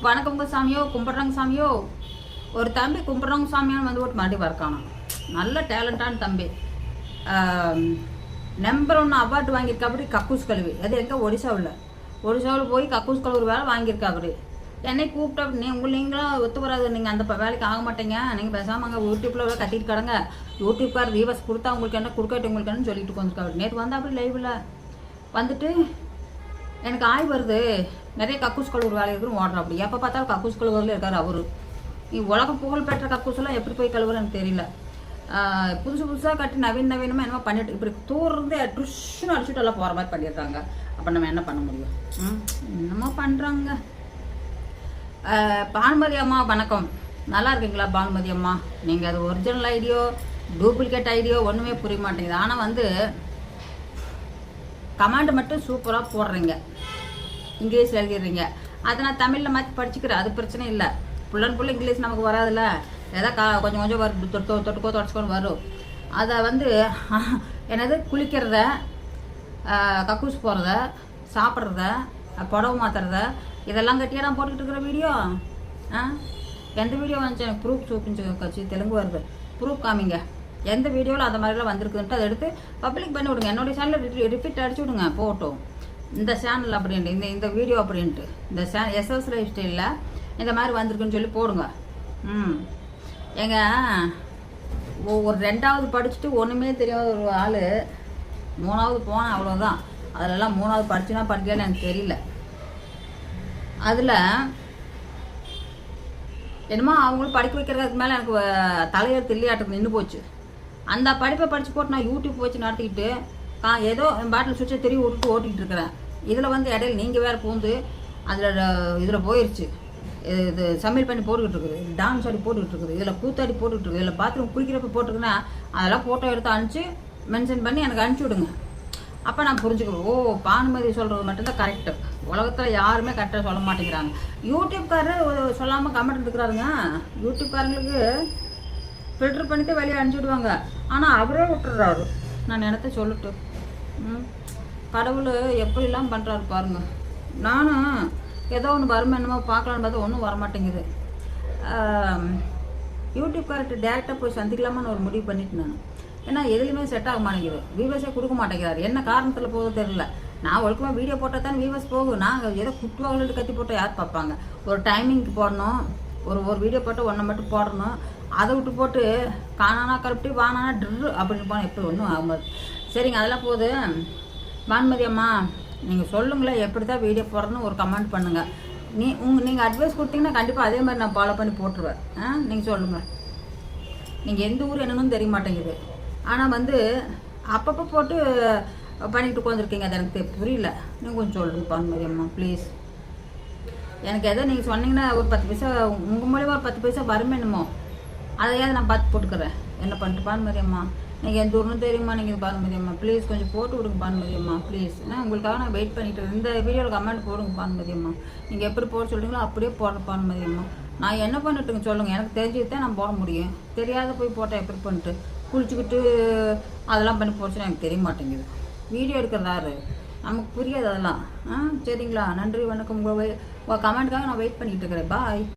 வணக்கங்க சாமியோ, கும்பிட்றாங்க சாமியோ. ஒரு தம்பி கும்பிட்றவங்க சாமியான்னு வந்து போட்டு மறுபடியும் வரக்கானோம். நல்ல டேலண்டான தம்பி. நம்பர் 1 அவார்டு வாங்கியிருக்கா அப்படி கக்கூஸ் கழுவி. அது எங்கே ஒடிசாவில் போய் கக்கூஸ் கழுவுற வேலை வாங்கியிருக்கா அப்படி. என்னை கூப்பிட்டா நீங்களாம் ஒத்து வராது, நீங்கள் அந்த வேலைக்கு ஆக மாட்டீங்க, நீங்கள் பேசாமல் அங்கே யூடியூப்பில் கட்டிட்டு கிடங்க, யூடியூப்கார் வியூவர்ஸ் கொடுத்தா உங்களுக்கு என்ன கொடுக்கட்டு உங்களுக்கு என்ன சொல்லிட்டு வந்துருக்கா அப்படி. நேற்று வந்து அப்படி லைவில் வந்துட்டு எனக்கு ஆய் வருது, நிறைய கக்கூஸ் கழுவுற வேலை இருக்குன்னு ஓடுறோம். அப்படி எப்போ பார்த்தாலும் கக்கூஸ் கழுவுறதுல இருக்கார் அவர். நீ உலக புகழ் பெற்ற கக்கூஸெல்லாம் எப்படி போய் கழுவுறன்னு எனக்கு தெரியல. புதுசாக கட்டி நவீனமாக என்னமோ பண்ணிட்டு இப்படி தூர்றது ட்ருஷ்னு அடிச்சுட்டு எல்லாம் போகிற மாதிரி பண்ணியிருக்காங்க. அப்போ நம்ம என்ன பண்ண முடியும்? என்னமோ பண்ணுறாங்க. பானுமதி அம்மா வணக்கம், நல்லா இருக்கீங்களா பானுமதி அம்மா? நீங்கள் அது ஒரிஜினல் ஐடியோ டூப்ளிகேட் ஐடியோ ஒன்றுமே புரிய மாட்டேங்குது. ஆனால் வந்து கமாண்டு மட்டும் சூப்பராக போடுறீங்க, இங்கிலீஷில் எழுதிடுறீங்க. அதை நான் தமிழில் மாற்றி படிச்சுக்கிறேன், அது பிரச்சனை இல்லை. புள்ள இங்கிலீஷ் நமக்கு வராதுல்ல, ஏதோ கொஞ்சம் வரும், தொட்டுக்கோ தொடச்சிக்கோன்னு வரும். அதை வந்து என்னது குளிக்கிறத, கக்கூஸ் போகிறத, சாப்பிட்றத, புடவை மாற்றுறத, இதெல்லாம் கட்டியாக நான் போட்டுக்கிட்டு இருக்கிற வீடியோ. எந்த வீடியோ வந்துச்சு எனக்கு ப்ரூஃப் சூப்பிச்சு கட்சி தெலுங்கு வருது, ப்ரூஃப் காமிங்க. எந்த வீடியோவில் அந்த மாதிரிலாம் வந்திருக்குதுன்ட்டு அதை எடுத்து பப்ளிக் பண்ணி விடுங்க. என்னுடைய சேனலில் ரிப்பீட் அடிச்சு விடுங்க போட்டோம். இந்த சேனல் அப்படின்ட்டு இந்த வீடியோ அப்படின்ட்டு இந்த எஸ்எஸ் லைஃப் ஸ்டைலில் இந்த மாதிரி வந்திருக்குன்னு சொல்லி போடுங்க. எங்க ஒரு 2வது படிச்சுட்டு ஒன்றுமே தெரியாத ஒரு ஆள் 3வது போனேன், அவ்வளோதான். அதிலெல்லாம் 3வது படிச்சுனா படிக்கலன்னு எனக்கு தெரியல. அதில் என்னமோ அவங்களும் படிக்க வைக்கிறதுக்கு மேலே எனக்கு தலையெழுத்து இல்லையாட்டுக்கு நின்று போச்சு. அந்த படிப்பை படித்து போட்டு நான் யூடியூப் வச்சு நடத்திக்கிட்டு ஏதோ பாட்டில் சுவிட்சை திரும்பி விட்டுட்டு ஓட்டிகிட்டு இருக்கிறேன். இதில் வந்து இடையில நீங்கள் வேறு பூந்து இதில் போயிடுச்சு. இது சமையல் பண்ணி போட்டுக்கிட்டு இருக்குது, டான்ஸ் ஆடி போட்டுக்கிட்டு இருக்குது, இதில் கூத்தாடி போட்டுக்கிட்டு இருக்குது, இதில் பாத்ரூம் குளிக்கிறப்ப போட்டுருக்குன்னா அதெல்லாம் ஃபோட்டோ எடுத்து அனுப்பிச்சு மென்ஷன் பண்ணி எனக்கு அனுப்பிச்சி விடுங்க. அப்போ நான் புரிஞ்சுக்குவேன். ஓ, பானுமதி சொல்கிறது மட்டும்தான் கரெக்டு, உலகத்தில் யாருமே கரெக்டாக சொல்ல மாட்டேங்கிறாங்க. யூடியூப்காரர் சொல்லாமல் கமெண்ட் இருக்கிறாருங்க. யூடியூப்காரங்களுக்கு ஃபில்டர் பண்ணிட்டு வெளியே அனுப்பிச்சுடுவாங்க. ஆனால் அவரே விட்டுறாரு. நான் நினைத்த சொல்லிட்டு கடவுள் எப்படிலாம் பண்ணுறாரு பாருங்க. நானும் ஏதோ ஒன்று வரும் என்னமோ பார்க்கலான்னு பார்த்தா ஒன்றும் வரமாட்டேங்குது. யூடியூப்கார்ட்ட டேரெக்டாக போய் சந்திக்கலாமான்னு ஒரு முடிவு பண்ணிட்டு நான். ஏன்னா எதுலையுமே செட் ஆக மாட்டேங்குது, வியூவர்ஸே கொடுக்க மாட்டேங்கிறாரு. என்ன காரணத்தில் போகுது தெரியல. நான் ஒழுக்கமாக வீடியோ போட்டால் தானே வியூவர்ஸ் போகும். நாங்கள் ஏதோ குட்டுவாங்கள்ட்டு கத்தி போட்டால் யார் பார்ப்பாங்க? ஒரு டைமிங்க்கு போடணும், ஒரு வீடியோ போட்டு ஒன்றை மட்டும் போடணும். அதை விட்டு போட்டு காணானா கருப்பி வானானா ட்ரு அப்படின்னு போனால் எப்படி ஒன்றும் ஆகும்போது. சரிங்க, அதெல்லாம் போகுது. பானுமதி அம்மா நீங்கள் சொல்லுங்களேன், எப்படி தான் வீடியோ போடுறதுன்னு ஒரு கமெண்ட் பண்ணுங்கள். நீங்கள் அட்வைஸ் கொடுத்தீங்கன்னா கண்டிப்பாக அதே மாதிரி நான் ஃபாலோ பண்ணி போட்டுருவேன். நீங்கள் சொல்லுங்கள். நீங்கள் எந்த ஊர் என்னன்னு தெரிய மாட்டேங்குது, ஆனால் வந்து அப்பப்போ போட்டு பண்ணிட்டு உட்காந்துருக்கீங்க. அது எனக்கு புரியல. நீங்கள் கொஞ்சம் சொல்லுங்கள் பானுமதி அம்மா ப்ளீஸ். எனக்கு எதோ நீங்கள் சொன்னீங்கன்னா ஒரு 10 பைசா உங்கள் மூலியமாக ஒரு 10 பைசா வருமே என்னமோ, அதையாவது நான் பார்த்து போட்டுக்கிறேன். என்ன பண்ணிட்டு பானுமதி அம்மா, நீங்கள் எந்த ஊர்னு தெரியுமா? நீங்கள் பானுமதி அம்மா ப்ளீஸ் கொஞ்சம் போட்டு விடுங்க பானுமதி அம்மா ப்ளீஸ். உங்களுக்காக நான் வெயிட் பண்ணிட்டு இந்த வீடியோவில் கமெண்ட் போடுங்க பானுமதி அம்மா. நீங்கள் எப்படி போட சொல்கிறீங்களோ அப்படியே போடுற பானுமதி அம்மா. நான் என்ன பண்ணிட்டுங்க சொல்லுங்கள், எனக்கு தெரிஞ்சது தான் நான் போட முடியும். தெரியாத போய் போட்டால் எப்படி பண்ணிட்டு குளிச்சுக்கிட்டு அதெல்லாம் பண்ணி போச்சுன்னா எனக்கு தெரிய மாட்டேங்குது. வீடியோ எடுக்கிறதாரு நமக்கு புரியாது அதெல்லாம். சரிங்களா, நன்றி வணக்கம். உங்கள் கமெண்ட்டுக்காக நான் வெயிட் பண்ணிகிட்டு இருக்கிறேன். பாய்.